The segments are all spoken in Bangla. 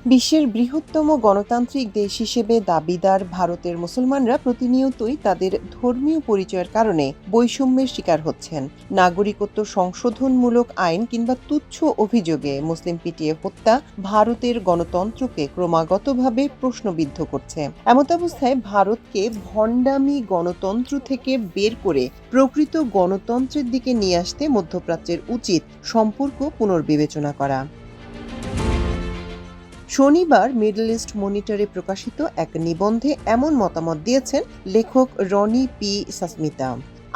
বিশ্বের বৃহত্তম গণতান্ত্রিক দেশ হিসেবে দাবিদার ভারতের মুসলমানরা প্রতিনিয়তই তাদের ধর্মীয় পরিচয়ের কারণে বৈষম্যের শিকার হচ্ছেন। নাগরিকত্ব সংশোধনমূলক আইন কিংবা তুচ্ছ অভিযোগে মুসলিম পিটিয়ে হত্যা ভারতের গণতন্ত্রকে ক্রমাগতভাবে প্রশ্নবিদ্ধ করছে। এমতাবস্থায় ভারতকে ভণ্ডামি গণতন্ত্র থেকে বের করে প্রকৃত গণতন্ত্রের দিকে নিয়ে আসতে মধ্যপ্রাচ্যের উচিত সম্পর্ক পুনর্বিবেচনা করা। শনিবার মিডল ইস্ট মনিটরে প্রকাশিত এক নিবন্ধে এমন মতামত দিয়েছেন লেখক রনি পি সাসমিতা।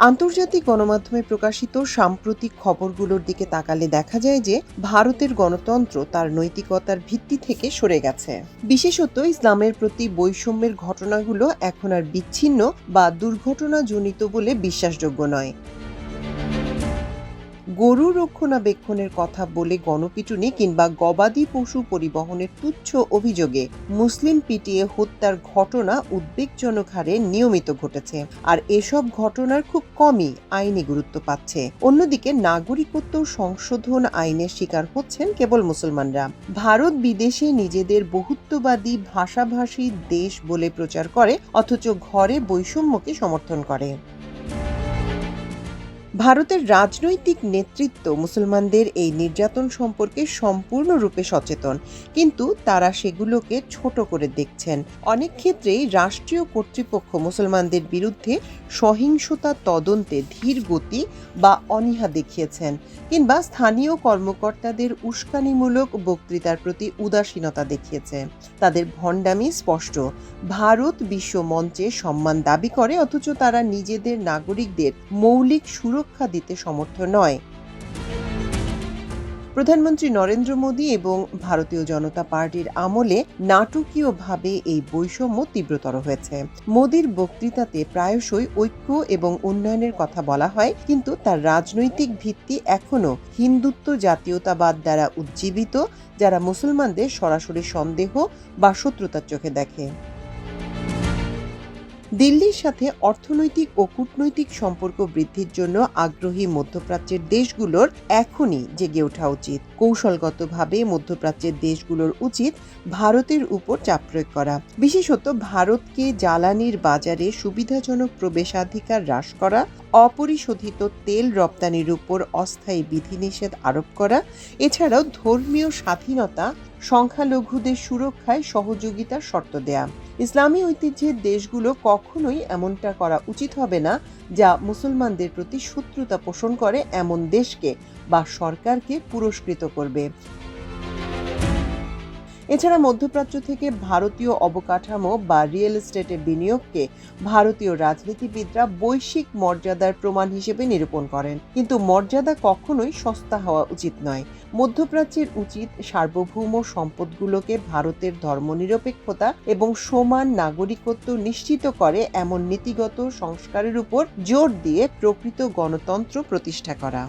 আন্তর্জাতিক গণমাধ্যমে প্রকাশিত সাম্প্রতিক খবরগুলোর দিকে তাকালে দেখা যায় যে ভারতের গণতন্ত্র তার নৈতিকতার ভিত্তি থেকে সরে গেছে। বিশেষত ইসলামের প্রতি বৈষম্যের ঘটনাগুলো এখন আর বিচ্ছিন্ন বা দুর্ঘটনাজনিত বলে বিশ্বাসযোগ্য নয়। গরু রক্ষণাবেক্ষণের কথা বলে গণপিটুনি কিংবা গবাদি পশু পরিবহনের তুচ্ছ অভিযোগে মুসলিম পিটিয়ে হত্যার ঘটনা উদ্বেগজনক হারে নিয়মিত ঘটেছে, আর এসব ঘটনার খুব কমই আইনি গুরুত্ব পাচ্ছে। অন্যদিকে নাগরিকত্ব সংশোধন আইনের শিকার হচ্ছেন কেবল মুসলমানরা। ভারত বিদেশে নিজেদের বহুত্ববাদী ভাষাভাষী দেশ বলে প্রচার করে, অথচ ঘরে বৈষম্যকে সমর্থন করে। ভারতের রাজনৈতিক নেতৃত্ব মুসলমানদের এই নির্যাতন সম্পর্কে সম্পূর্ণরূপে সচেতন, কিন্তু তারা সেগুলোকে ছোট করে দেখছেন। অনেক ক্ষেত্রেই রাষ্ট্রীয় কর্তৃপক্ষ মুসলমানদের বিরুদ্ধে সহিংসতা তদন্তে ধীর গতি বা অনীহা দেখিয়েছেন, কিংবা স্থানীয় কর্মকর্তাদের উস্কানিমূলক বক্তৃতার প্রতি উদাসীনতা দেখিয়েছে। তাদের ভণ্ডামি স্পষ্ট। ভারত বিশ্ব মঞ্চে সম্মান দাবি করে, অথচ তারা নিজেদের নাগরিকদের মৌলিক সুরক্ষা দিতে সমর্থ নয়। প্রধানমন্ত্রী নরেন্দ্র মোদী এবং ভারতীয় জনতা পার্টির আমলে নাটকীয়ভাবে এই বৈষম্য তীব্রতর হয়েছে। মোদীর বক্তৃতাতে প্রায়শই ঐক্য এবং উন্নয়নের কথা বলা হয়, কিন্তু তার রাজনৈতিক ভিত্তি এখনো হিন্দুত্ব জাতীয়তাবাদ দ্বারা উজ্জীবিত, যারা মুসলমানদের সরাসরি সন্দেহ বা শত্রুতার চোখে দেখে। দিল্লির সাথে অর্থনৈতিক ও কূটনৈতিক সম্পর্ক বৃদ্ধির জন্য আগ্রহী মধ্যপ্রাচ্যের দেশগুলোর এখনই জেগে ওঠা উচিত। কৌশলগতভাবে মধ্যপ্রাচ্যের দেশগুলোর উচিত ভারতের উপর চাপ প্রয়োগ করা, বিশেষত ভারতকে জ্বালানির বাজারে সুবিধাজনক প্রবেশাধিকার হ্রাস করা, অপরিশোধিত তেল রপ্তানির উপর অস্থায়ী বিধিনিষেধ আরোপ করা, এছাড়াও ধর্মীয় স্বাধীনতা, সংখ্যালঘুদের সুরক্ষায় সহযোগিতার শর্ত দেয়া। ইসলামী ঐতিহ্যের দেশগুলো কখনোই এমনটা করা উচিত হবে না যা মুসলমানদের প্রতি শত্রুতা পোষণ করে এমন দেশকে বা সরকারকে পুরস্কৃত করবে। এছাড়া মধ্যপ্রাচ্য থেকে ভারতীয় অবকাঠামো বা রিয়েল এস্টেটের বিনিয়োগকে ভারতীয় রাজনীতিবিদরা বৈশ্বিক মর্যাদার প্রমাণ হিসেবে নিরূপণ করেন, কিন্তু মর্যাদা কখনোই সস্তা হওয়া উচিত নয়। মধ্যপ্রাচ্যের উচিত সার্বভৌম সম্পদগুলোকে ভারতের ধর্মনিরপেক্ষতা এবং সমান নাগরিকত্ব নিশ্চিত করে এমন নীতিগত সংস্কারের উপর জোর দিয়ে প্রকৃত গণতন্ত্র প্রতিষ্ঠা করা।